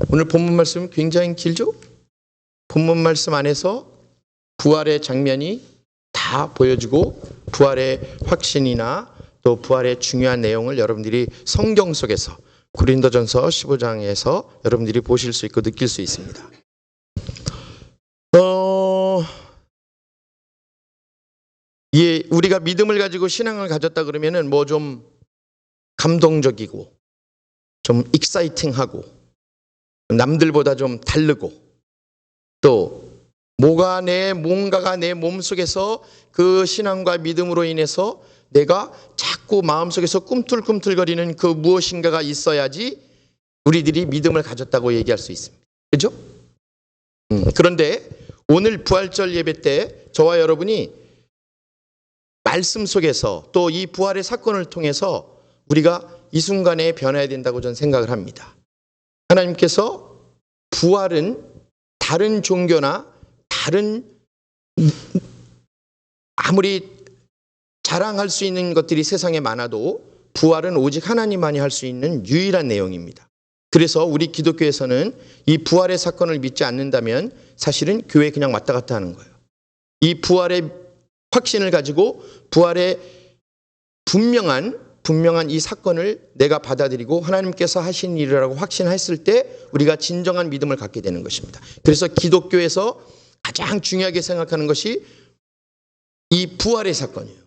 오늘 본문 말씀은 굉장히 길죠? 본문 말씀 안에서 부활의 장면이 다 보여주고 부활의 확신이나 또 부활의 중요한 내용을 여러분들이 성경 속에서 고린도전서 15장에서 여러분들이 보실 수 있고 느낄 수 있습니다. 예, 우리가 믿음을 가지고 신앙을 가졌다 그러면은 뭐 좀 감동적이고 좀 익사이팅하고 남들보다 좀 다르고 또 뭔가가 내 몸속에서 그 신앙과 믿음으로 인해서 내가 자꾸 마음속에서 꿈틀꿈틀거리는 그 무엇인가가 있어야지 우리들이 믿음을 가졌다고 얘기할 수 있습니다. 그렇죠? 그런데 오늘 부활절 예배 때 저와 여러분이 말씀 속에서 또 이 부활의 사건을 통해서 우리가 이 순간에 변해야 된다고 저는 생각을 합니다. 하나님께서 부활은 다른 종교나 다른 아무리 자랑할 수 있는 것들이 세상에 많아도 부활은 오직 하나님만이 할 수 있는 유일한 내용입니다. 그래서 우리 기독교에서는 이 부활의 사건을 믿지 않는다면 사실은 교회에 그냥 왔다 갔다 하는 거예요. 이 부활의 확신을 가지고 부활의 분명한 이 사건을 내가 받아들이고 하나님께서 하신 일이라고 확신했을 때 우리가 진정한 믿음을 갖게 되는 것입니다. 그래서 기독교에서 가장 중요하게 생각하는 것이 이 부활의 사건이에요.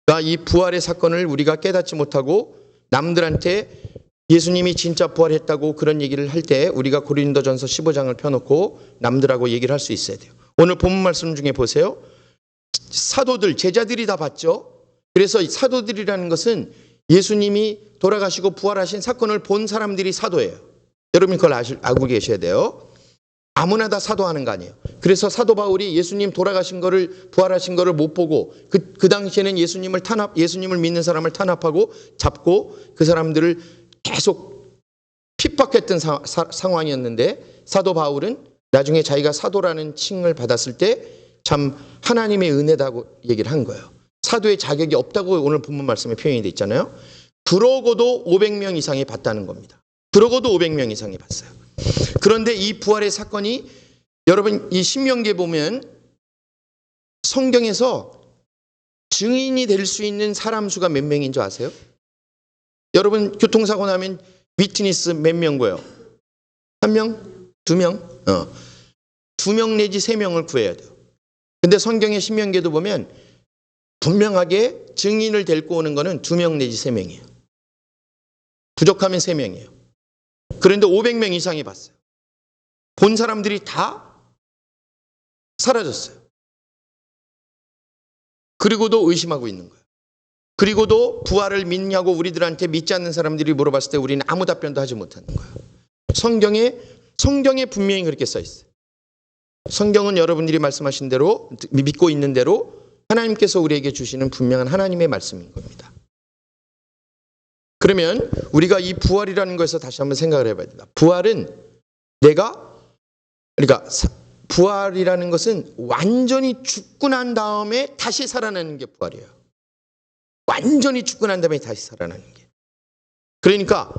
그러니까 이 부활의 사건을 우리가 깨닫지 못하고 남들한테 예수님이 진짜 부활했다고 그런 얘기를 할 때 우리가 고린도전서 15장을 펴놓고 남들하고 얘기를 할 수 있어야 돼요. 오늘 본문 말씀 중에 보세요. 사도들, 제자들이 다 봤죠. 그래서 사도들이라는 것은 예수님이 돌아가시고 부활하신 사건을 본 사람들이 사도예요. 여러분 그걸 알고 계셔야 돼요. 아무나 다 사도하는 거 아니에요. 그래서 사도 바울이 예수님 돌아가신 거를 부활하신 거를 못 보고 그 당시에는 예수님을 믿는 사람을 탄압하고 잡고 그 사람들을 계속 핍박했던 상황이었는데 사도 바울은 나중에 자기가 사도라는 칭을 받았을 때 참 하나님의 은혜다고 얘기를 한 거예요. 사도의 자격이 없다고 오늘 본문 말씀에 표현이 되어 있잖아요. 그러고도 500명 이상이 봤다는 겁니다. 그러고도 500명 이상이 봤어요. 그런데 이 부활의 사건이 여러분 이 신명기에 보면 성경에서 증인이 될 수 있는 사람 수가 몇 명인 줄 아세요? 여러분 교통사고 나면 위트니스 몇 명 구해요? 1명? 2명? 2명 내지 3명을 구해야 돼요. 근데 성경의 신명기에도 보면 분명하게 증인을 데리고 오는 거는 2명 내지 3명이에요. 부족하면 3명이에요. 그런데 500명 이상이 봤어요. 본 사람들이 다 사라졌어요. 그리고도 의심하고 있는 거예요. 그리고도 부활을 믿냐고 우리들한테 믿지 않는 사람들이 물어봤을 때 우리는 아무 답변도 하지 못하는 거예요. 성경에 분명히 그렇게 써 있어요. 성경은 여러분들이 말씀하신 대로 믿고 있는 대로 하나님께서 우리에게 주시는 분명한 하나님의 말씀인 겁니다. 그러면 우리가 이 부활이라는 것에서 다시 한번 생각을 해봐야 된다. 부활이라는 것은 완전히 죽고 난 다음에 다시 살아나는 게 부활이에요. 완전히 죽고 난 다음에 다시 살아나는 게. 그러니까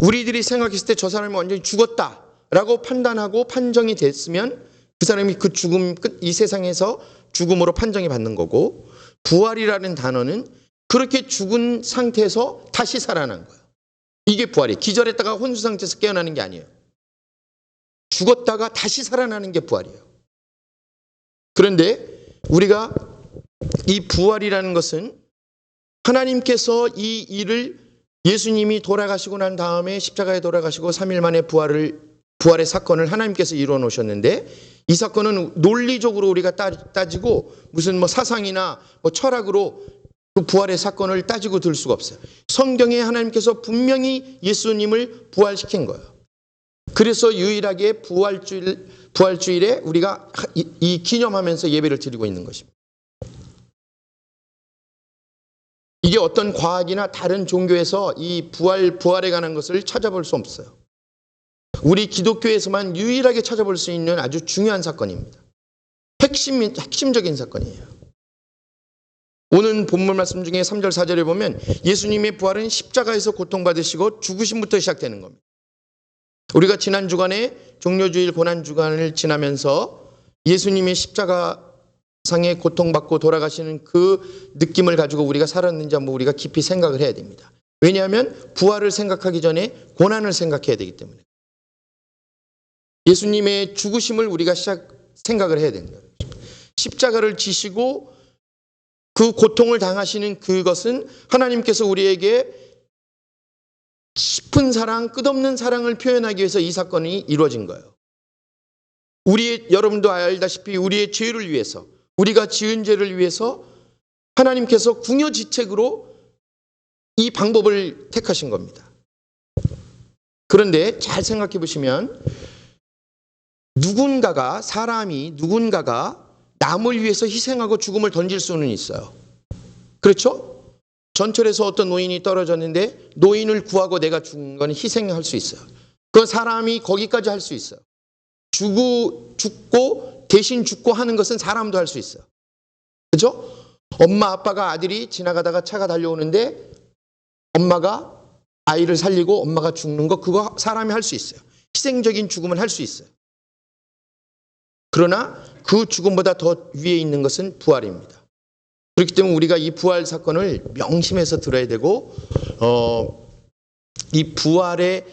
우리들이 생각했을 때 저 사람이 완전히 죽었다라고 판단하고 판정이 됐으면 그 사람이 그 죽음 이 세상에서 죽음으로 판정이 받는 거고 부활이라는 단어는 그렇게 죽은 상태에서 다시 살아난 거예요. 이게 부활이에요. 기절했다가 혼수 상태에서 깨어나는 게 아니에요. 죽었다가 다시 살아나는 게 부활이에요. 그런데 우리가 이 부활이라는 것은 하나님께서 이 일을 예수님이 돌아가시고 난 다음에 십자가에 돌아가시고 3일 만에 부활의 사건을 하나님께서 이루어 놓으셨는데 이 사건은 논리적으로 우리가 따지고 무슨 뭐 사상이나 뭐 철학으로 그 부활의 사건을 따지고 들 수가 없어요. 성경에 하나님께서 분명히 예수님을 부활시킨 거예요. 그래서 유일하게 부활주일에 우리가 이 기념하면서 예배를 드리고 있는 것입니다. 이게 어떤 과학이나 다른 종교에서 이 부활에 관한 것을 찾아볼 수 없어요. 우리 기독교에서만 유일하게 찾아볼 수 있는 아주 중요한 사건입니다. 핵심적인 사건이에요. 오늘 본문 말씀 중에 3절 4절에 보면 예수님의 부활은 십자가에서 고통받으시고 죽으심부터 시작되는 겁니다. 우리가 지난 주간에 종료주일 고난주간을 지나면서 예수님의 십자가상에 고통받고 돌아가시는 그 느낌을 가지고 우리가 살았는지 한번 우리가 깊이 생각을 해야 됩니다. 왜냐하면 부활을 생각하기 전에 고난을 생각해야 되기 때문에. 예수님의 죽으심을 우리가 생각을 해야 된다. 십자가를 지시고 그 고통을 당하시는 그것은 하나님께서 우리에게 깊은 사랑, 끝없는 사랑을 표현하기 위해서 이 사건이 이루어진 거예요. 여러분도 알다시피 우리의 죄를 위해서, 우리가 지은 죄를 위해서 하나님께서 궁여지책으로 이 방법을 택하신 겁니다. 그런데 잘 생각해 보시면 누군가가 남을 위해서 희생하고 죽음을 던질 수는 있어요. 그렇죠? 전철에서 어떤 노인이 떨어졌는데 노인을 구하고 내가 죽은 건 희생할 수 있어요. 그 사람이 거기까지 할 수 있어요. 대신 죽고 하는 것은 사람도 할 수 있어요. 그죠? 엄마 아빠가 아들이 지나가다가 차가 달려오는데 엄마가 아이를 살리고 엄마가 죽는 거, 그거 사람이 할 수 있어요. 희생적인 죽음은 할 수 있어요. 그러나 그 죽음보다 더 위에 있는 것은 부활입니다. 그렇기 때문에 우리가 이 부활 사건을 명심해서 들어야 되고 이 부활의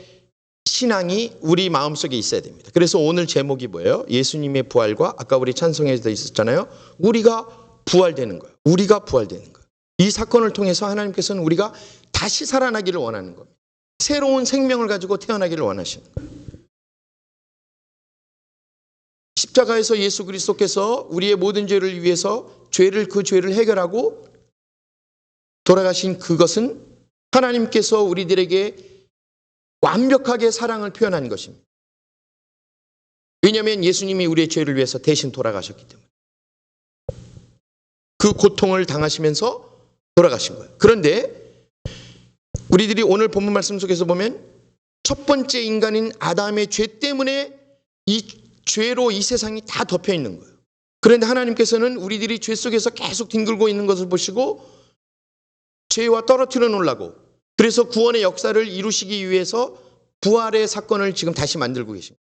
신앙이 우리 마음속에 있어야 됩니다. 그래서 오늘 제목이 뭐예요? 예수님의 부활과 아까 우리 찬송에도 있었잖아요. 우리가 부활되는 거예요. 우리가 부활되는 거예요. 이 사건을 통해서 하나님께서는 우리가 다시 살아나기를 원하는 겁니다. 새로운 생명을 가지고 태어나기를 원하시는 거예요. 십자가에서 예수 그리스도께서 우리의 모든 죄를 위해서 그 죄를 해결하고 돌아가신 그것은 하나님께서 우리들에게 완벽하게 사랑을 표현한 것입니다. 왜냐하면 예수님이 우리의 죄를 위해서 대신 돌아가셨기 때문에. 그 고통을 당하시면서 돌아가신 거예요. 그런데 우리들이 오늘 본문 말씀 속에서 보면 첫 번째 인간인 아담의 죄 때문에 이 죄로 이 세상이 다 덮여 있는 거예요. 그런데 하나님께서는 우리들이 죄 속에서 계속 뒹굴고 있는 것을 보시고 죄와 떨어뜨려 놓으려고, 그래서 구원의 역사를 이루시기 위해서 부활의 사건을 지금 다시 만들고 계십니다.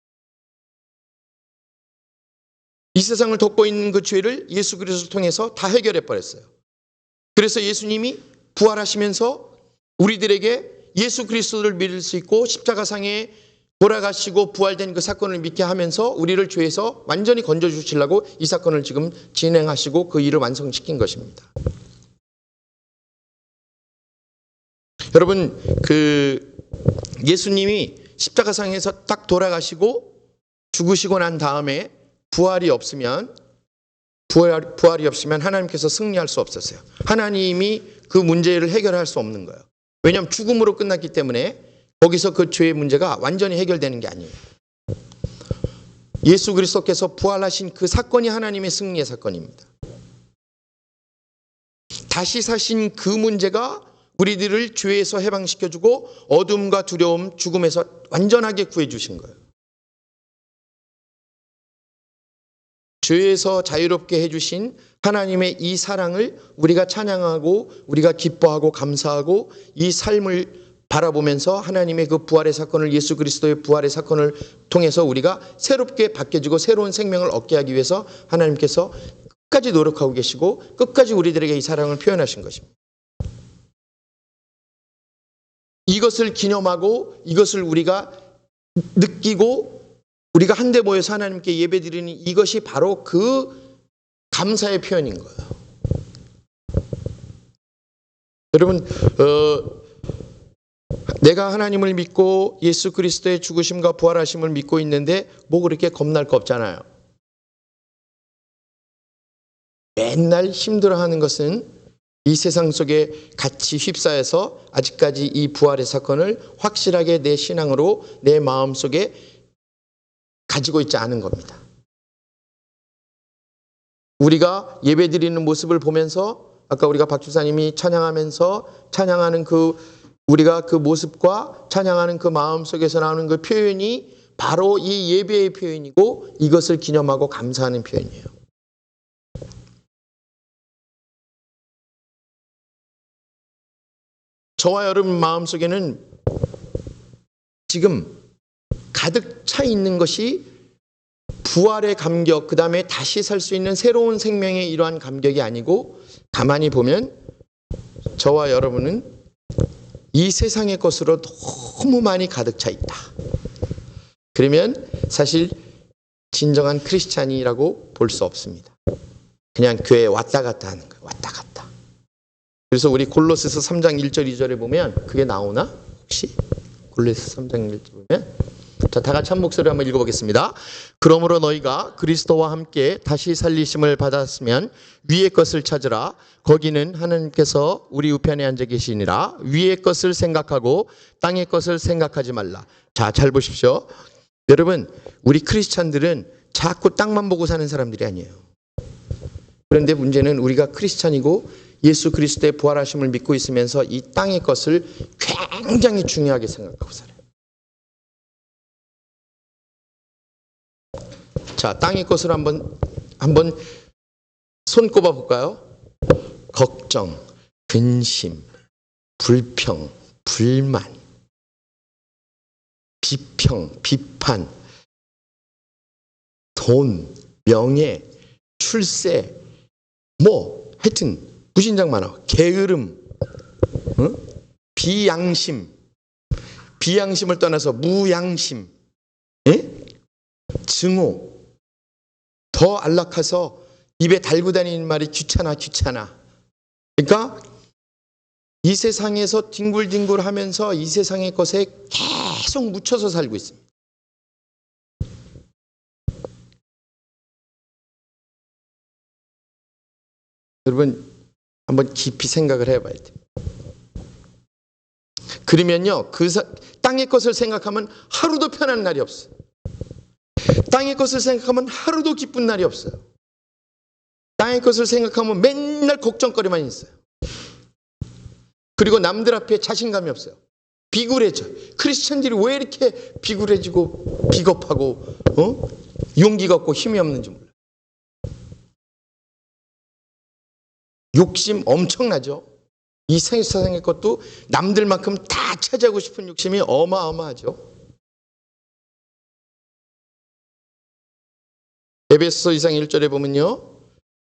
이 세상을 덮고 있는 그 죄를 예수 그리스도를 통해서 다 해결해 버렸어요. 그래서 예수님이 부활하시면서 우리들에게 예수 그리스도를 믿을 수 있고 십자가상에 돌아가시고 부활된 그 사건을 믿게 하면서 우리를 죄에서 완전히 건져주시려고 이 사건을 지금 진행하시고 그 일을 완성시킨 것입니다. 여러분, 예수님이 십자가상에서 딱 돌아가시고 죽으시고 난 다음에 부활이 없으면 하나님께서 승리할 수 없었어요. 하나님이 그 문제를 해결할 수 없는 거예요. 왜냐하면 죽음으로 끝났기 때문에 거기서 그 죄의 문제가 완전히 해결되는 게 아니에요. 예수 그리스도께서 부활하신 그 사건이 하나님의 승리의 사건입니다. 다시 사신 그 문제가 우리들을 죄에서 해방시켜주고 어둠과 두려움, 죽음에서 완전하게 구해주신 거예요. 죄에서 자유롭게 해주신 하나님의 이 사랑을 우리가 찬양하고 우리가 기뻐하고 감사하고 이 삶을 바라보면서 하나님의 그 부활의 사건을, 예수 그리스도의 부활의 사건을 통해서 우리가 새롭게 바뀌어지고 새로운 생명을 얻게 하기 위해서 하나님께서 끝까지 노력하고 계시고 끝까지 우리들에게 이 사랑을 표현하신 것입니다. 이것을 기념하고 이것을 우리가 느끼고 우리가 한데 모여서 하나님께 예배드리는 이것이 바로 그 감사의 표현인 거예요. 여러분, 내가 하나님을 믿고 예수 그리스도의 죽으심과 부활하심을 믿고 있는데 뭐 그렇게 겁날 거 없잖아요. 맨날 힘들어하는 것은 이 세상 속에 같이 휩싸여서 아직까지 이 부활의 사건을 확실하게 내 신앙으로 내 마음속에 가지고 있지 않은 겁니다. 우리가 예배드리는 모습을 보면서 아까 우리가 박 주사님이 찬양하면서 찬양하는 우리가 그 모습과 찬양하는 그 마음 속에서 나오는 그 표현이 바로 이 예배의 표현이고 이것을 기념하고 감사하는 표현이에요. 저와 여러분 마음 속에는 지금 가득 차 있는 것이 부활의 감격, 그 다음에 다시 살 수 있는 새로운 생명의 이러한 감격이 아니고, 가만히 보면 저와 여러분은 이 세상의 것으로 너무 많이 가득 차 있다. 그러면 사실 진정한 크리스찬이라고 볼 수 없습니다. 그냥 교회에 왔다 갔다 하는 거예요. 왔다 갔다. 그래서 우리 골로새서 3장 1절 2절에 보면 그게 나오나? 혹시? 골로새서 3장 1절 보면, 자, 다 같이 한 목소리로 한번 읽어보겠습니다. 그러므로 너희가 그리스도와 함께 다시 살리심을 받았으면 위의 것을 찾으라. 거기는 하나님께서 우리 우편에 앉아 계시니라. 위의 것을 생각하고 땅의 것을 생각하지 말라. 자, 잘 보십시오. 여러분, 우리 크리스찬들은 자꾸 땅만 보고 사는 사람들이 아니에요. 그런데 문제는 우리가 크리스찬이고 예수 그리스도의 부활하심을 믿고 있으면서 이 땅의 것을 굉장히 중요하게 생각하고 살아요. 자, 땅의 것을 한번 손꼽아 볼까요? 걱정, 근심, 불평, 불만, 비평, 비판, 돈, 명예, 출세, 하여튼 무진장 많아. 게으름, 비양심, 비양심을 떠나서 무양심, 증오, 더 안락해서 입에 달고 다니는 말이 귀찮아. 그러니까 이 세상에서 뒹굴뒹굴 하면서 이 세상의 것에 계속 묻혀서 살고 있습니다. 여러분, 한번 깊이 생각을 해봐야 돼요. 그러면요, 땅의 것을 생각하면 하루도 편한 날이 없어요. 땅의 것을 생각하면 하루도 기쁜 날이 없어요. 땅의 것을 생각하면 맨날 걱정거리만 있어요. 그리고 남들 앞에 자신감이 없어요. 비굴해져. 크리스천들이 왜 이렇게 비굴해지고 비겁하고 용기가 없고 힘이 없는지 몰라요. 욕심 엄청나죠. 이 세상의 것도 남들만큼 다 차지하고 싶은 욕심이 어마어마하죠. 에베소서 2장 1절에 보면요,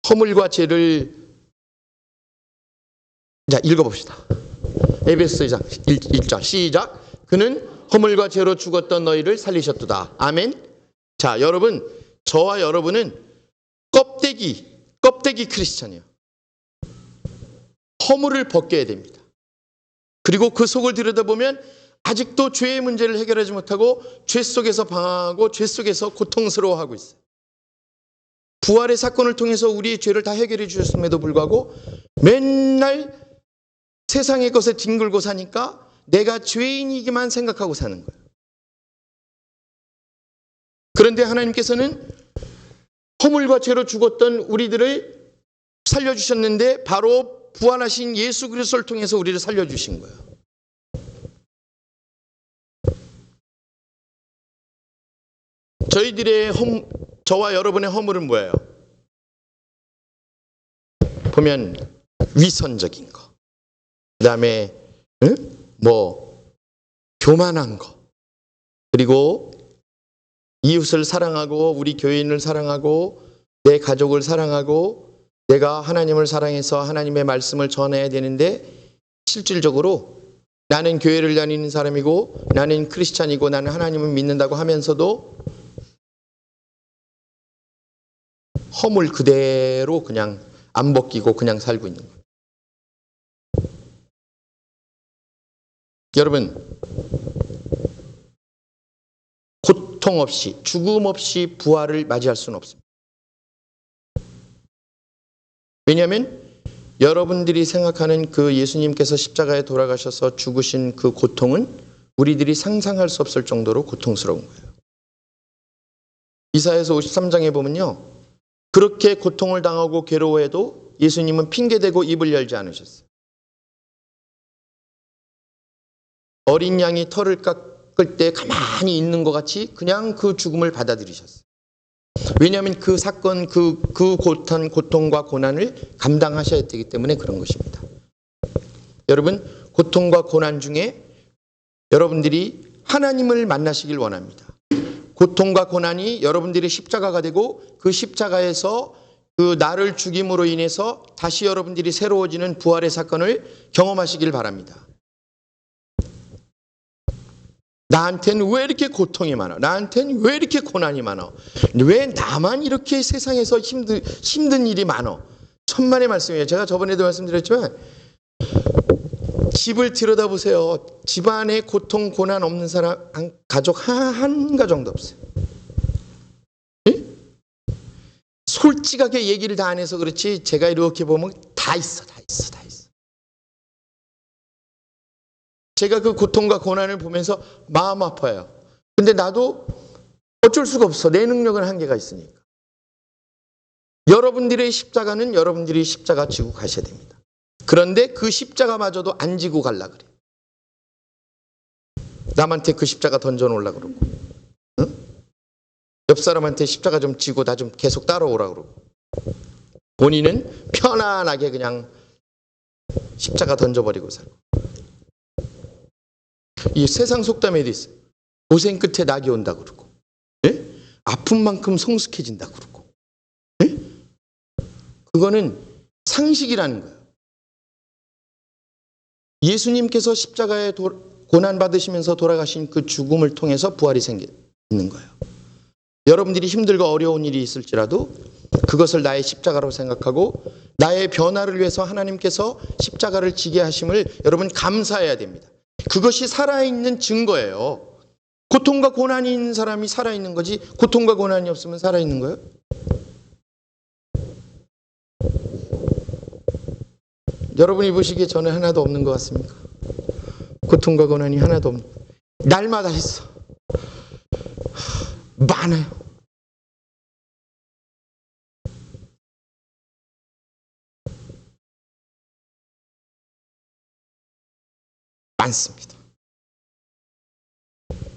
허물과 죄를, 자, 읽어봅시다. 에베소서 2장 1절 시작. 그는 허물과 죄로 죽었던 너희를 살리셨도다. 아멘. 자, 여러분, 저와 여러분은 껍데기 크리스찬이에요. 허물을 벗겨야 됩니다. 그리고 그 속을 들여다보면 아직도 죄의 문제를 해결하지 못하고 죄 속에서 방황하고 죄 속에서 고통스러워하고 있어요. 부활의 사건을 통해서 우리의 죄를 다 해결해 주셨음에도 불구하고 맨날 세상의 것에 뒹굴고 사니까 내가 죄인이기만 생각하고 사는 거예요. 그런데 하나님께서는 허물과 죄로 죽었던 우리들을 살려주셨는데 바로 부활하신 예수 그리스도를 통해서 우리를 살려주신 거예요. 저와 여러분의 허물은 뭐예요? 보면 위선적인 거, 그 다음에 교만한 거, 그리고 이웃을 사랑하고 우리 교인을 사랑하고 내 가족을 사랑하고 내가 하나님을 사랑해서 하나님의 말씀을 전해야 되는데 실질적으로 나는 교회를 다니는 사람이고 나는 크리스찬이고 나는 하나님을 믿는다고 하면서도 허물 그대로 그냥 안 벗기고 그냥 살고 있는 거예요. 여러분, 고통 없이 죽음 없이 부활을 맞이할 수는 없습니다. 왜냐하면 여러분들이 생각하는 그 예수님께서 십자가에 돌아가셔서 죽으신 그 고통은 우리들이 상상할 수 없을 정도로 고통스러운 거예요. 이사야서 53장에 보면요, 그렇게 고통을 당하고 괴로워해도 예수님은 핑계대고 입을 열지 않으셨어요. 어린 양이 털을 깎을 때 가만히 있는 것 같이 그냥 그 죽음을 받아들이셨어요. 왜냐하면 그 사건, 그 고통과 고난을 감당하셔야 되기 때문에 그런 것입니다. 여러분, 고통과 고난 중에 여러분들이 하나님을 만나시길 원합니다. 고통과 고난이 여러분들의 십자가가 되고 그 십자가에서 그 나를 죽임으로 인해서 다시 여러분들이 새로워지는 부활의 사건을 경험하시길 바랍니다. 나한테는 왜 이렇게 고통이 많아? 나한테는 왜 이렇게 고난이 많아? 왜 나만 이렇게 세상에서 힘든 일이 많아? 천만의 말씀이에요. 제가 저번에도 말씀드렸지만 집을 들여다보세요. 집안에 고통, 고난 없는 사람, 가족 한 가정도 없어요. 예? 솔직하게 얘기를 다 안 해서 그렇지 제가 이렇게 보면 다 있어. 제가 그 고통과 고난을 보면서 마음 아파요. 근데 나도 어쩔 수가 없어. 내 능력은 한계가 있으니까. 여러분들의 십자가는 여러분들이 십자가 지고 가셔야 됩니다. 그런데 그 십자가마저도 안 지고 가려고 그래. 남한테 그 십자가 던져놓으려고 그러고, 응? 옆 사람한테 십자가 좀 지고 나 좀 계속 따라오라고 그러고, 본인은 편안하게 그냥 십자가 던져버리고 살고. 이 세상 속담에도 있어요. 고생 끝에 낙이 온다고 그러고, 예? 아픈 만큼 성숙해진다고 그러고, 예? 그거는 상식이라는 거예요. 예수님께서 십자가에 고난받으시면서 돌아가신 그 죽음을 통해서 부활이 있는 거예요. 여러분들이 힘들고 어려운 일이 있을지라도 그것을 나의 십자가로 생각하고 나의 변화를 위해서 하나님께서 십자가를 지게 하심을 여러분 감사해야 됩니다. 그것이 살아있는 증거예요. 고통과 고난이 있는 사람이 살아있는 거지 고통과 고난이 없으면 살아있는 거예요? 여러분이 보시기에 저는 하나도 없는 것 같습니까? 고통과 고난이 하나도 없는. 날마다 있어. 많아요. 많습니다.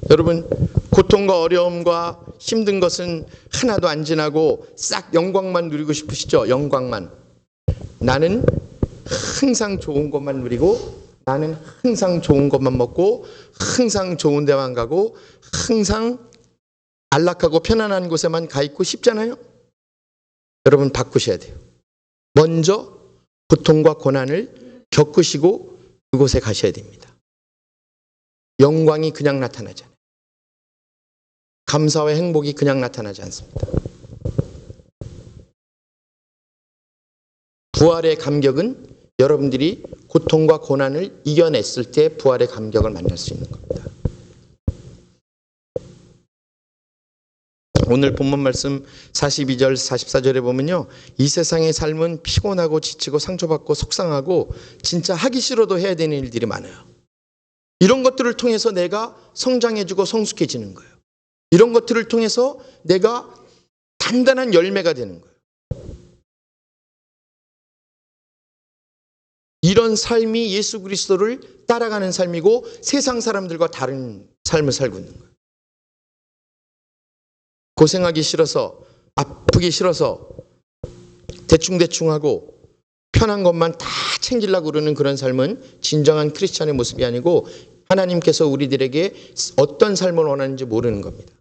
여러분, 고통과 어려움과 힘든 것은 하나도 안 지나고 싹 영광만 누리고 싶으시죠? 영광만. 나는 항상 좋은 것만 누리고 나는 항상 좋은 것만 먹고 항상 좋은 데만 가고 항상 안락하고 편안한 곳에만 가 있고 싶잖아요. 여러분 바꾸셔야 돼요. 먼저 고통과 고난을 겪으시고 그곳에 가셔야 됩니다. 영광이 그냥 나타나지 않아요. 감사와 행복이 그냥 나타나지 않습니다. 부활의 감격은 여러분들이 고통과 고난을 이겨냈을 때 부활의 감격을 만날 수 있는 겁니다. 오늘 본문 말씀 42절 44절에 보면요. 이 세상의 삶은 피곤하고 지치고 상처받고 속상하고 진짜 하기 싫어도 해야 되는 일들이 많아요. 이런 것들을 통해서 내가 성장해지고 성숙해지는 거예요. 이런 것들을 통해서 내가 단단한 열매가 되는 거예요. 이런 삶이 예수 그리스도를 따라가는 삶이고 세상 사람들과 다른 삶을 살고 있는 거예요. 고생하기 싫어서 아프기 싫어서 대충대충하고 편한 것만 다 챙기려고 그러는 그런 삶은 진정한 크리스찬의 모습이 아니고 하나님께서 우리들에게 어떤 삶을 원하는지 모르는 겁니다.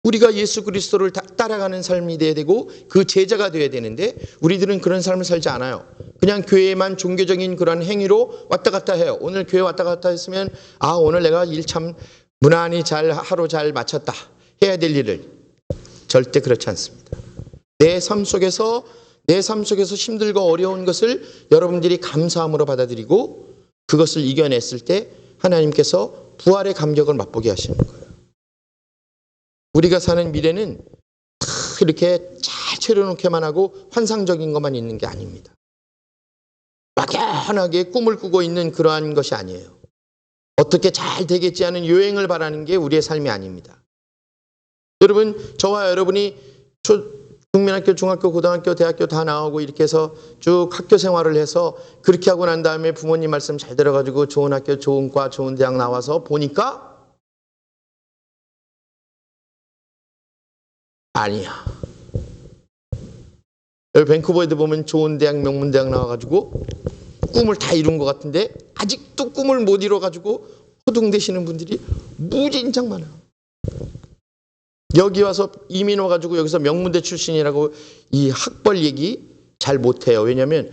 우리가 예수 그리스도를 따라가는 삶이 돼야 되고 그 제자가 돼야 되는데 우리들은 그런 삶을 살지 않아요. 그냥 교회에만 종교적인 그런 행위로 왔다 갔다 해요. 오늘 교회 왔다 갔다 했으면 오늘 내가 일 참 무난히 하루 잘 마쳤다. 해야 될 일을. 절대 그렇지 않습니다. 내 삶 속에서 힘들고 어려운 것을 여러분들이 감사함으로 받아들이고 그것을 이겨냈을 때 하나님께서 부활의 감격을 맛보게 하시는 거예요. 우리가 사는 미래는 이렇게 잘 차려놓게만 하고 환상적인 것만 있는 게 아닙니다. 막연하게 꿈을 꾸고 있는 그러한 것이 아니에요. 어떻게 잘 되겠지 하는 요행을 바라는 게 우리의 삶이 아닙니다. 여러분, 저와 여러분이 국민학교, 중학교, 고등학교, 대학교 다 나오고 이렇게 해서 쭉 학교 생활을 해서 그렇게 하고 난 다음에 부모님 말씀 잘 들어가지고 좋은 학교, 좋은 과, 좋은 대학 나와서 보니까 아니야. 여기 밴쿠버에도 보면 좋은 대학, 명문대학 나와가지고 꿈을 다 이룬 것 같은데 아직도 꿈을 못 이뤄가지고 허둥대시는 분들이 무진장 많아요. 여기 와서 이민 와가지고 여기서 명문대 출신이라고 이 학벌 얘기 잘 못해요. 왜냐하면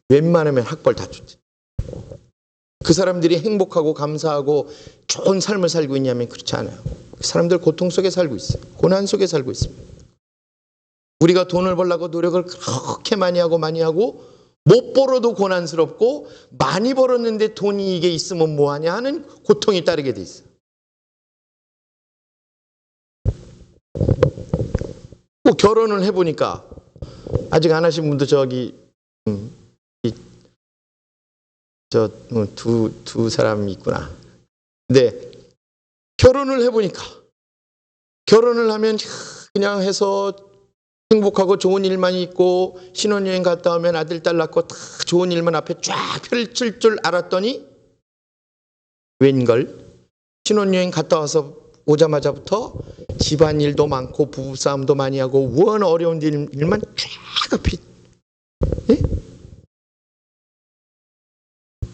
웬만하면 학벌 다 좋지. 그 사람들이 행복하고 감사하고 좋은 삶을 살고 있냐면 그렇지 않아요. 그 사람들 고통 속에 살고 있어요. 고난 속에 살고 있습니다. 우리가 돈을 벌려고 노력을 그렇게 많이 하고 못 벌어도 고난스럽고 많이 벌었는데 돈이 이게 있으면 뭐하냐 하는 고통이 따르게 돼 있어요. 또 결혼을 해보니까 아직 안 하신 분도 저기 두 사람이 있구나. 근데 결혼을 해보니까 결혼을 하면 그냥 해서 행복하고 좋은 일만 있고 신혼여행 갔다 오면 아들 딸 낳고 다 좋은 일만 앞에 쫙 펼칠 줄 알았더니 웬걸 신혼여행 갔다 와서 오자마자부터 집안일도 많고 부부싸움도 많이 하고 원 어려운 일만 쫙 앞에. 예?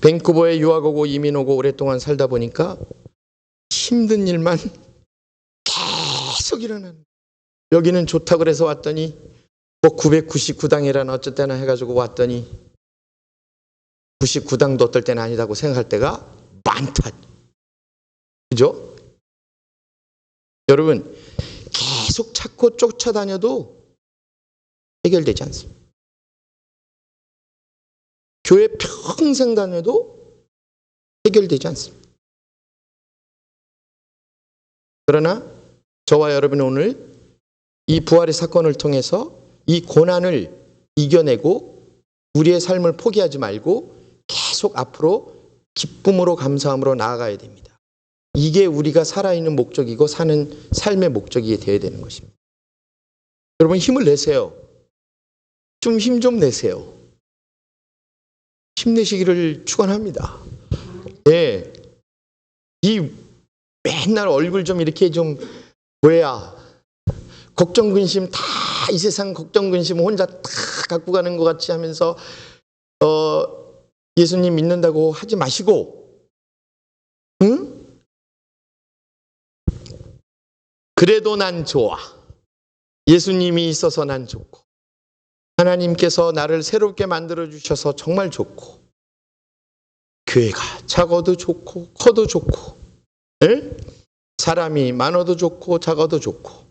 밴쿠버에 유학 오고 이민 오고 오랫동안 살다 보니까 힘든 일만 계속 일어나는. 여기는 좋다 그래서 왔더니 뭐 999당이라는 어쨌거나 해가지고 왔더니 99당도 어떨 때는 아니다고 생각할 때가 많다. 그죠? 여러분 계속 찾고 쫓아다녀도 해결되지 않습니다. 교회 평생 다녀도 해결되지 않습니다. 그러나 저와 여러분은 오늘 이 부활의 사건을 통해서 이 고난을 이겨내고 우리의 삶을 포기하지 말고 계속 앞으로 기쁨으로 감사함으로 나아가야 됩니다. 이게 우리가 살아있는 목적이고 사는 삶의 목적이 되어야 되는 것입니다. 여러분 힘을 내세요. 좀 힘 좀 내세요. 힘내시기를 축원합니다. 예, 이 맨날 얼굴 좀 이렇게 좀 뭐야 걱정 근심 다 이 세상 걱정 근심 혼자 다 갖고 가는 것 같이 하면서 예수님 믿는다고 하지 마시고, 응? 그래도 난 좋아. 예수님이 있어서 난 좋고 하나님께서 나를 새롭게 만들어 주셔서 정말 좋고 교회가 작아도 좋고 커도 좋고 에? 사람이 많아도 좋고 작아도 좋고.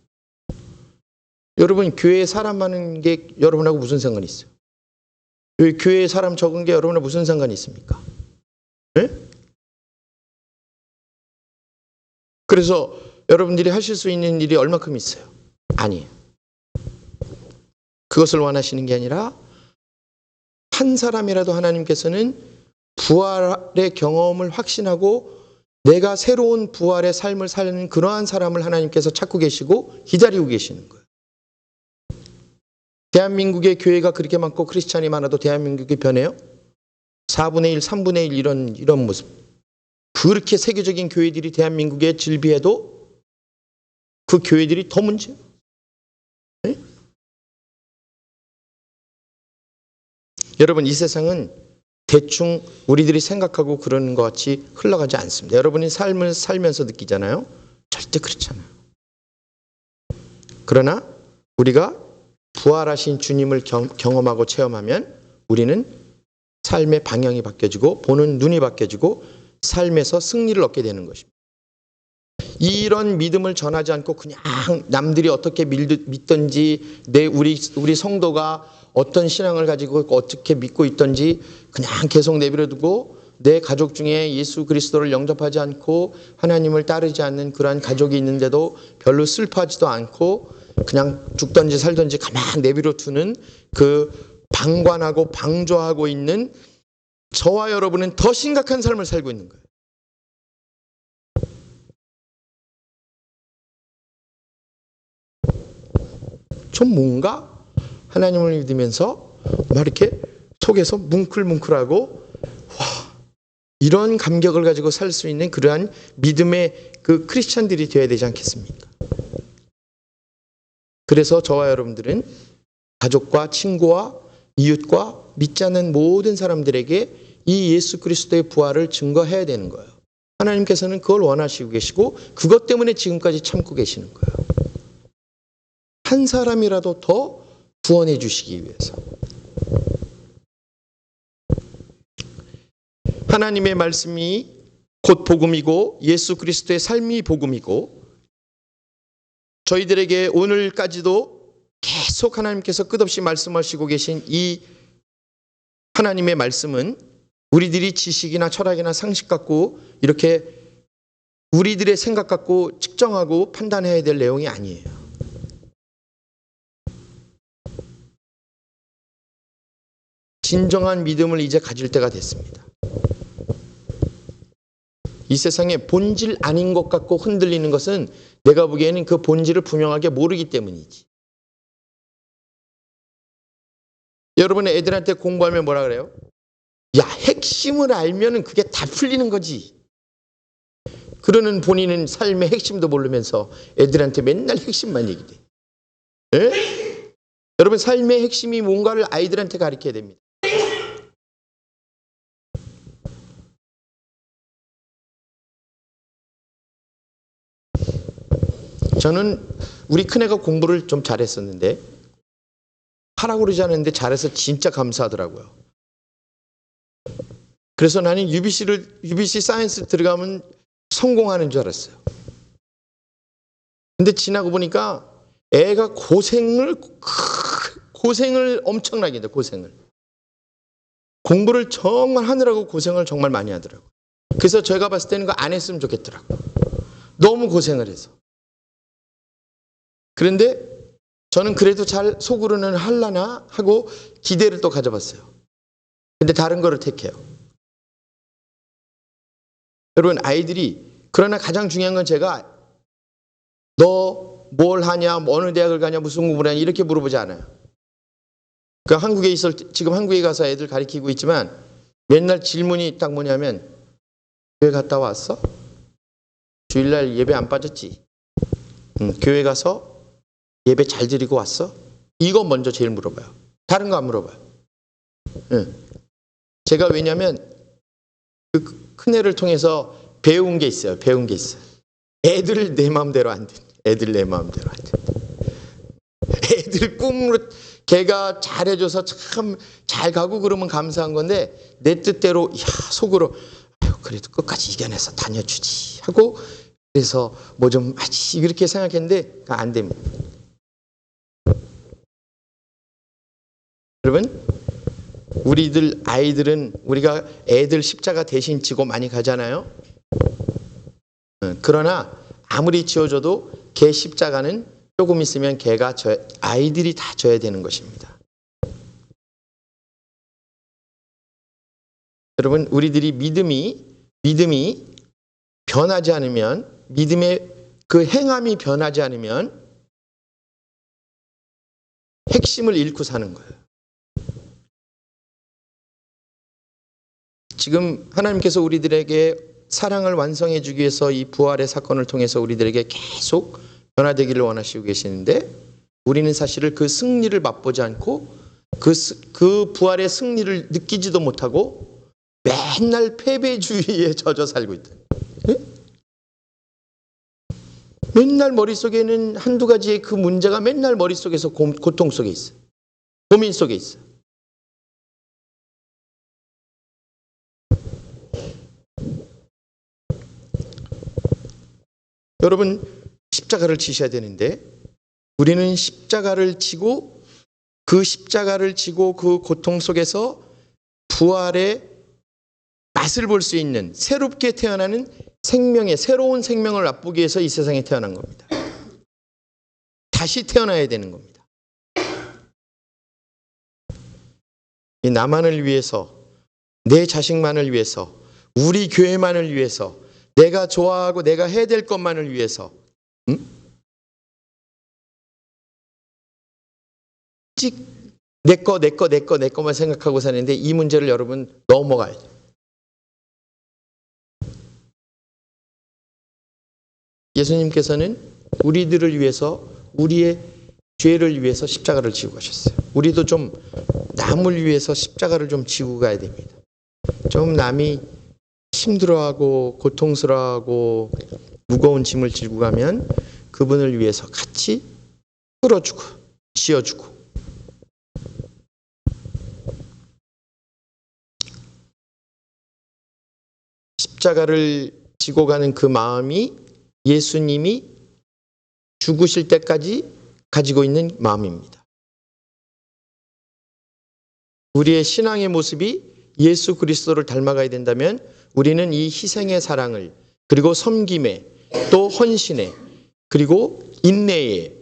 여러분 교회에 사람 많은 게 여러분하고 무슨 상관이 있어요? 교회에 사람 적은 게 여러분하고 무슨 상관이 있습니까? 에? 그래서 여러분들이 하실 수 있는 일이 얼마큼 있어요? 아니에요. 그것을 원하시는 게 아니라 한 사람이라도 하나님께서는 부활의 경험을 확신하고 내가 새로운 부활의 삶을 사는 그러한 사람을 하나님께서 찾고 계시고 기다리고 계시는 거예요. 대한민국의 교회가 그렇게 많고 크리스찬이 많아도 대한민국이 변해요? 4분의 1, 3분의 1 이런 모습. 그렇게 세계적인 교회들이 대한민국에 질비해도 그 교회들이 더 문제예요. 네? 여러분 이 세상은 대충 우리들이 생각하고 그러는 것 같이 흘러가지 않습니다. 여러분이 삶을 살면서 느끼잖아요. 절대 그렇지 않아요. 그러나 우리가 부활하신 주님을 경험하고 체험하면 우리는 삶의 방향이 바뀌어지고 보는 눈이 바뀌어지고 삶에서 승리를 얻게 되는 것입니다. 이런 믿음을 전하지 않고 그냥 남들이 어떻게 믿든지 우리 성도가 어떤 신앙을 가지고 어떻게 믿고 있든지 그냥 계속 내버려두고 내 가족 중에 예수 그리스도를 영접하지 않고 하나님을 따르지 않는 그러한 가족이 있는데도 별로 슬퍼하지도 않고 그냥 죽든지 살든지 가만 내버려두는 그 방관하고 방조하고 있는 저와 여러분은 더 심각한 삶을 살고 있는 거예요. 좀 뭔가 하나님을 믿으면서 막 이렇게 속에서 뭉클뭉클하고 와 이런 감격을 가지고 살 수 있는 그러한 믿음의 그 크리스찬들이 되어야 되지 않겠습니까? 그래서 저와 여러분들은 가족과 친구와 이웃과 믿지 않는 모든 사람들에게 이 예수 그리스도의 부활을 증거해야 되는 거예요. 하나님께서는 그걸 원하시고 계시고 그것 때문에 지금까지 참고 계시는 거예요. 한 사람이라도 더 구원해 주시기 위해서. 하나님의 말씀이 곧 복음이고 예수 그리스도의 삶이 복음이고 저희들에게 오늘까지도 계속 하나님께서 끝없이 말씀하시고 계신 이 하나님의 말씀은 우리들이 지식이나 철학이나 상식 갖고 이렇게 우리들의 생각 갖고 측정하고 판단해야 될 내용이 아니에요. 진정한 믿음을 이제 가질 때가 됐습니다. 이 세상에 본질 아닌 것 같고 흔들리는 것은 내가 보기에는 그 본질을 분명하게 모르기 때문이지. 여러분의 애들한테 공부하면 뭐라 그래요? 야, 핵심을 알면은 그게 다 풀리는 거지. 그러는 본인은 삶의 핵심도 모르면서 애들한테 맨날 핵심만 얘기돼. 에? 여러분 삶의 핵심이 뭔가를 아이들한테 가르쳐야 됩니다. 저는 우리 큰애가 공부를 좀 잘했었는데 하라고 그러지 않았는데 잘해서 진짜 감사하더라고요. 그래서 나는 UBC 사이언스 들어가면 성공하는 줄 알았어요. 근데 지나고 보니까 애가 고생을 엄청나게 해요. 고생을. 공부를 정말 하느라고 고생을 정말 많이 하더라고요. 그래서 제가 봤을 때는 그거 안 했으면 좋겠더라고요. 너무 고생을 해서. 그런데 저는 그래도 잘 속으로는 할라나 하고 기대를 또 가져봤어요. 근데 다른 거를 택해요. 여러분 아이들이 그러나 가장 중요한 건 제가 너 뭘 하냐, 어느 대학을 가냐, 무슨 공부를 하냐 이렇게 물어보지 않아요. 그 한국에 지금 한국에 가서 애들 가르치고 있지만 맨날 질문이 딱 뭐냐면 교회 갔다 왔어? 주일날 예배 안 빠졌지? 교회 가서 예배 잘 드리고 왔어? 이거 먼저 제일 물어봐요. 다른 거 안 물어봐요. 제가 왜냐면 그 큰애를 통해서 배운 게 있어요. 애들 내 마음대로 안 돼. 애들 꿈으로 걔가 잘해줘서 참 잘 가고 그러면 감사한 건데 내 뜻대로 속으로 아유, 그래도 끝까지 이겨내서 다녀주지 하고 그래서 뭐 좀 하지 이렇게 생각했는데 안 됩니다. 여러분 아이들은 우리가 애들 십자가 대신 지고 많이 가잖아요. 그러나 아무리 지어줘도 걔 십자가는 조금 있으면 아이들이 다 져야 되는 것입니다. 여러분 우리들이 믿음이 변하지 않으면 믿음의 그 행함이 변하지 않으면 핵심을 잃고 사는 거예요. 지금 하나님께서 우리들에게 사랑을 완성해 주기 위해서 이 부활의 사건을 통해서 우리들에게 계속 변화되기를 원하시고 계시는데 우리는 사실은 그 승리를 맛보지 않고 그 부활의 승리를 느끼지도 못하고 맨날 패배주의에 젖어 살고 있다. 네? 맨날 머릿속에는 한두 가지의 그 문제가 맨날 머릿속에서 고통 속에 있어요. 고민 속에 있어요. 여러분 십자가를 지셔야 되는데 우리는 십자가를 지고 그 고통 속에서 부활의 맛을 볼 수 있는 새롭게 태어나는 새로운 생명을 맛보기 위해서 이 세상에 태어난 겁니다. 다시 태어나야 되는 겁니다. 나만을 위해서, 내 자식만을 위해서, 우리 교회만을 위해서, 내가 좋아하고 내가 해야 될 것만을 위해서 내 거만 생각하고 사는데 이 문제를 여러분 넘어가야 돼요. 예수님께서는 우리들을 위해서 우리의 죄를 위해서 십자가를 지고 가셨어요. 우리도 좀 남을 위해서 십자가를 좀 지고 가야 됩니다. 좀 남이 힘들어하고 고통스러워하고 무거운 짐을 지고 가면 그분을 위해서 같이 끌어주고 지어주고, 십자가를 지고 가는 그 마음이 예수님이 죽으실 때까지 가지고 있는 마음입니다. 우리의 신앙의 모습이 예수 그리스도를 닮아가야 된다면 우리는 이 희생의 사랑을, 그리고 섬김에, 또 헌신에, 그리고 인내에,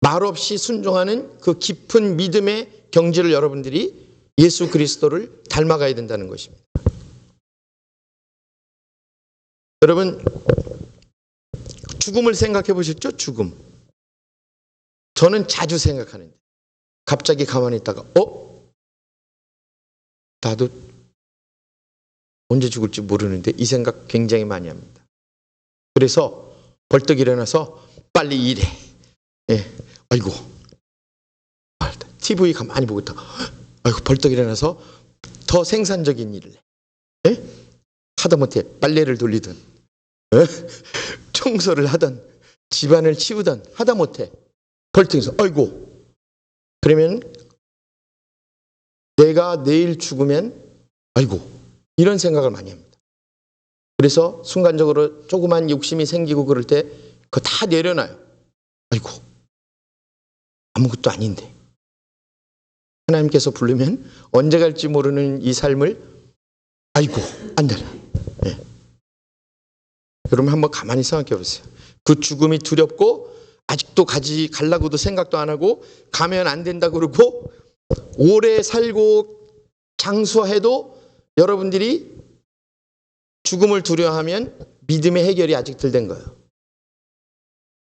말없이 순종하는 그 깊은 믿음의 경지를 여러분들이 예수 그리스도를 닮아가야 된다는 것입니다. 여러분, 죽음을 생각해 보셨죠? 죽음. 저는 자주 생각하는데 갑자기 가만히 있다가 나도 언제 죽을지 모르는데, 이 생각 굉장히 많이 합니다. 그래서 벌떡 일어나서 빨리 일해. 아이고, TV 가만히 보고 있다. 아이고, 벌떡 일어나서 더 생산적인 일을 해. 하다못해 빨래를 돌리든 청소를 하든 집안을 치우든 하다못해 벌떡해서 아이고, 그러면 내가 내일 죽으면 아이고, 이런 생각을 많이 합니다. 그래서 순간적으로 조그만 욕심이 생기고 그럴 때 그거 다 내려놔요. 아이고, 아무것도 아닌데. 하나님께서 부르면 언제 갈지 모르는 이 삶을 아이고, 안 되나. 여러분 한번 가만히 생각해 보세요. 그 죽음이 두렵고 아직도 가려고도 생각도 안 하고 가면 안 된다 그러고 오래 살고 장수해도 여러분들이 죽음을 두려워하면 믿음의 해결이 아직 덜 된 거예요.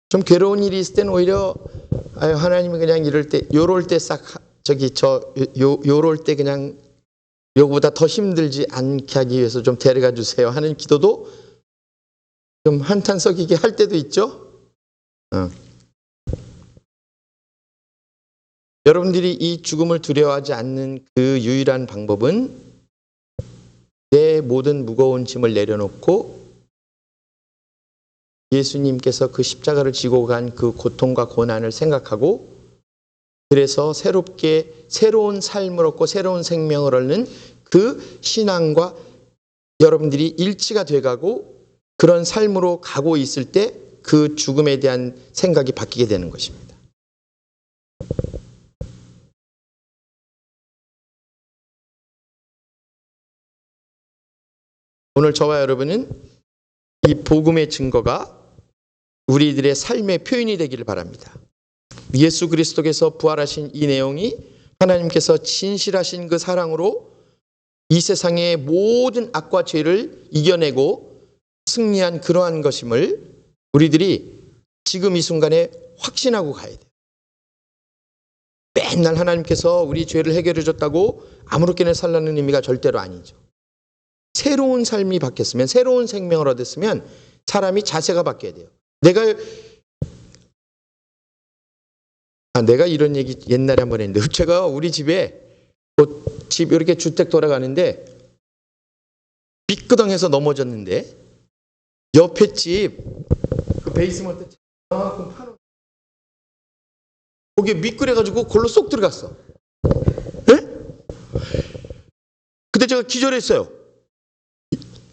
좀 괴로운 일이 있을 때는 오히려 하나님이 그냥 이럴 때, 요럴 때 요럴 때 그냥 요거보다 더 힘들지 않게 하기 위해서 좀 데려가 주세요 하는 기도도 좀 한탄 섞이게 할 때도 있죠. 여러분들이 이 죽음을 두려워하지 않는 그 유일한 방법은 내 모든 무거운 짐을 내려놓고 예수님께서 그 십자가를 지고 간 그 고통과 고난을 생각하고, 그래서 새로운 삶을 얻고 새로운 생명을 얻는 그 신앙과 여러분들이 일치가 돼가고 그런 삶으로 가고 있을 때 그 죽음에 대한 생각이 바뀌게 되는 것입니다. 오늘 저와 여러분은 이 복음의 증거가 우리들의 삶의 표현이 되기를 바랍니다. 예수 그리스도께서 부활하신 이 내용이 하나님께서 진실하신 그 사랑으로 이 세상의 모든 악과 죄를 이겨내고 승리한 그러한 것임을 우리들이 지금 이 순간에 확신하고 가야 돼요. 맨날 하나님께서 우리 죄를 해결해 줬다고 아무렇게나 살라는 의미가 절대로 아니죠. 새로운 삶이 바뀌었으면, 새로운 생명을 얻었으면 사람이 자세가 바뀌어야 돼요. 내가 이런 얘기 옛날에 한번 했는데, 제가 우리 집에 집 이렇게 주택 돌아가는데 삐끄덩해서 넘어졌는데 옆에 집 그 베이스먼트 파놓은 거기에 미끄러가지고 골로 쏙 들어갔어. 그때 제가 기절했어요.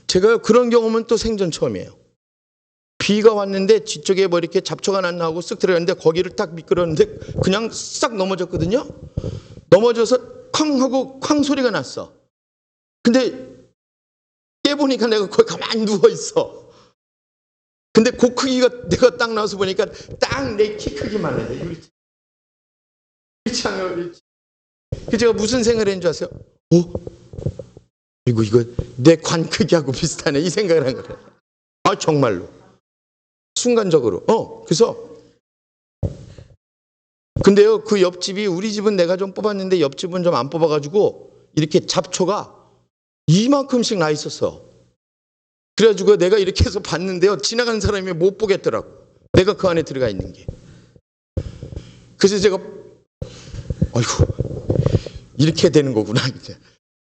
제가 그런 경험은 또 생전 처음이에요. 비가 왔는데 뒤쪽에 뭐 이렇게 잡초가 났나 하고 쓱 들어갔는데 거기를 딱 미끄러웠는데 그냥 싹 넘어졌거든요. 넘어져서 쾅 하고 쾅 소리가 났어. 근데 깨보니까 내가 거기 가만히 누워있어. 근데 그 크기가 내가 딱 나와서 보니까 딱 내 키 크기만 해. 그렇지 않아요? 그래서 제가 무슨 생각을 했는 줄 아세요? 이거 내 관 크기하고 비슷하네, 이 생각을 한 거예요. 정말로 순간적으로. 그래서 근데요, 그 옆집이, 우리 집은 내가 좀 뽑았는데 옆집은 좀 안 뽑아가지고 이렇게 잡초가 이만큼씩 나 있었어. 그래가지고 내가 이렇게 해서 봤는데요, 지나가는 사람이 못 보겠더라고, 내가 그 안에 들어가 있는 게. 그래서 제가 이렇게 되는 거구나.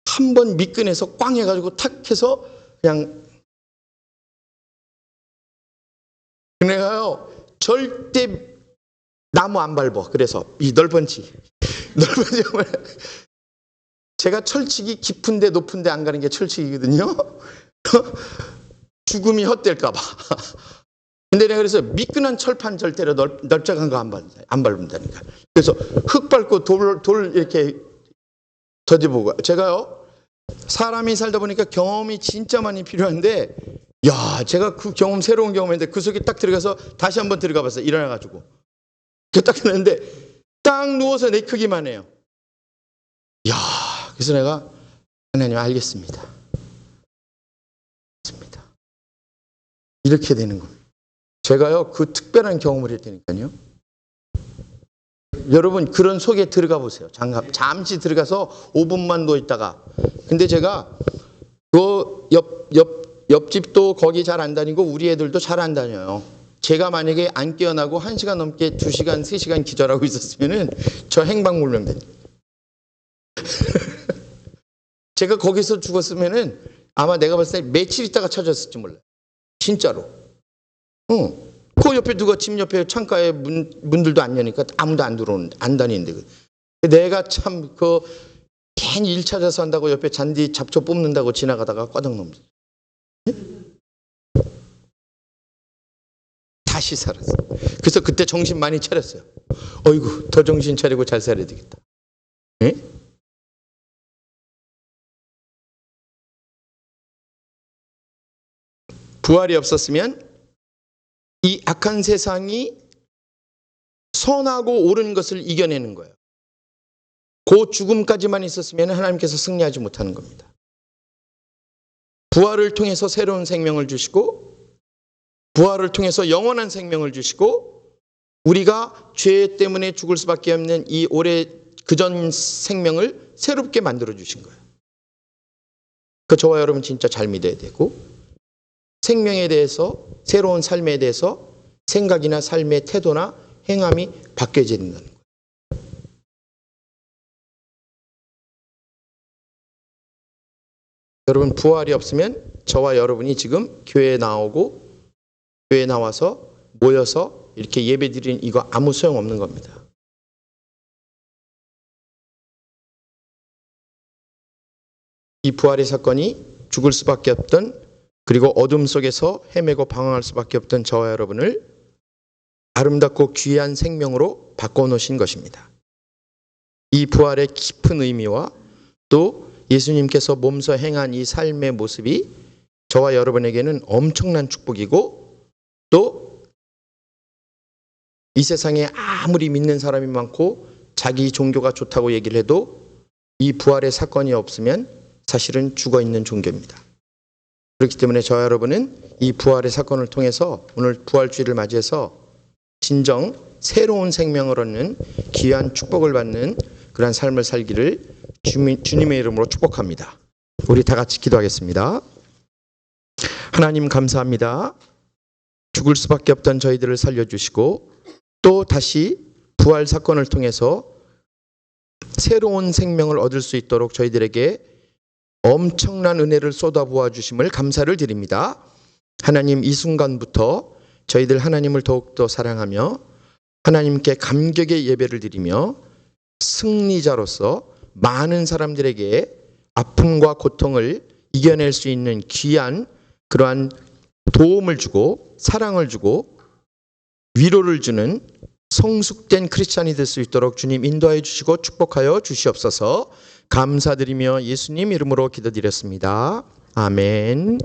한 번 미끈해서 꽝 해가지고 탁 해서 그냥. 내가요 절대 나무 안 밟어. 그래서 이 넓은 지 제가 철칙이 깊은데 높은데 안 가는 게 철칙이거든요. 죽음이 헛될까 봐. 근데 내가 그래서 미끈한 철판 절대로 넓적한 거 안 밟는다니까. 그래서 흙 밟고 돌 이렇게 더디보고. 제가요 사람이 살다 보니까 경험이 진짜 많이 필요한데, 야, 제가 그 경험, 새로운 경험인데 그 속에 딱 들어가서 다시 한번 들어가 봤어요. 일어나가지고. 딱 했는데 딱 누워서 내 크기만 해요. 야, 그래서 내가 하나님 알겠습니다. 이렇게 되는 겁니다. 제가요 그 특별한 경험을 했다니까요. 여러분 그런 속에 들어가 보세요. 잠시 들어가서 5분만 누워 있다가. 근데 제가 그 옆집도 거기 잘 안 다니고 우리 애들도 잘 안 다녀요. 제가 만약에 안 깨어나고 1시간 넘게 2시간, 3시간 기절하고 있었으면은 저 행방불명됩니다. 제가 거기서 죽었으면은 아마 내가 봤을 때 며칠 있다가 찾았을지 몰라요. 진짜로. 그 옆에 누가 집 옆에 창가에 문들도 안 여니까 아무도 안 들어오는데, 안 다니는데. 내가 참 괜히 일 찾아서 한다고 옆에 잔디 잡초 뽑는다고 지나가다가 꽈당 넘었어. 다시 살았어. 그래서 그때 정신 많이 차렸어요. 어이구, 더 정신 차리고 잘 살아야 되겠다. 네? 부활이 없었으면 이 악한 세상이 선하고 옳은 것을 이겨내는 거예요. 그 죽음까지만 있었으면 하나님께서 승리하지 못하는 겁니다. 부활을 통해서 새로운 생명을 주시고, 부활을 통해서 영원한 생명을 주시고, 우리가 죄 때문에 죽을 수밖에 없는 이 오래 그전 생명을 새롭게 만들어 주신 거예요. 그 저와 여러분 진짜 잘 믿어야 되고, 생명에 대해서, 새로운 삶에 대해서 생각이나 삶의 태도나 행함이 바뀌어져야 된다는 거예요. 여러분 부활이 없으면 저와 여러분이 지금 교회에 나오고 교회에 나와서 모여서 이렇게 예배 드리는 이거 아무 소용없는 겁니다. 이 부활의 사건이 죽을 수밖에 없던, 그리고 어둠 속에서 헤매고 방황할 수밖에 없던 저와 여러분을 아름답고 귀한 생명으로 바꿔놓으신 것입니다. 이 부활의 깊은 의미와 또 예수님께서 몸소 행한 이 삶의 모습이 저와 여러분에게는 엄청난 축복이고, 또 이 세상에 아무리 믿는 사람이 많고 자기 종교가 좋다고 얘기를 해도 이 부활의 사건이 없으면 사실은 죽어있는 종교입니다. 그렇기 때문에 저와 여러분은 이 부활의 사건을 통해서 오늘 부활주의를 맞이해서 진정 새로운 생명을 얻는 귀한 축복을 받는 그런 삶을 살기를 주님의 이름으로 축복합니다. 우리 다 같이 기도하겠습니다. 하나님 감사합니다. 죽을 수밖에 없던 저희들을 살려주시고 또 다시 부활 사건을 통해서 새로운 생명을 얻을 수 있도록 저희들에게 엄청난 은혜를 쏟아부어 주심을 감사를 드립니다. 하나님, 이 순간부터 저희들 하나님을 더욱더 사랑하며 하나님께 감격의 예배를 드리며 승리자로서 많은 사람들에게 아픔과 고통을 이겨낼 수 있는 귀한 그러한 도움을 주고 사랑을 주고 위로를 주는 성숙된 크리스찬이 될 수 있도록 주님 인도하여 주시고 축복하여 주시옵소서. 감사드리며 예수님 이름으로 기도드렸습니다. 아멘.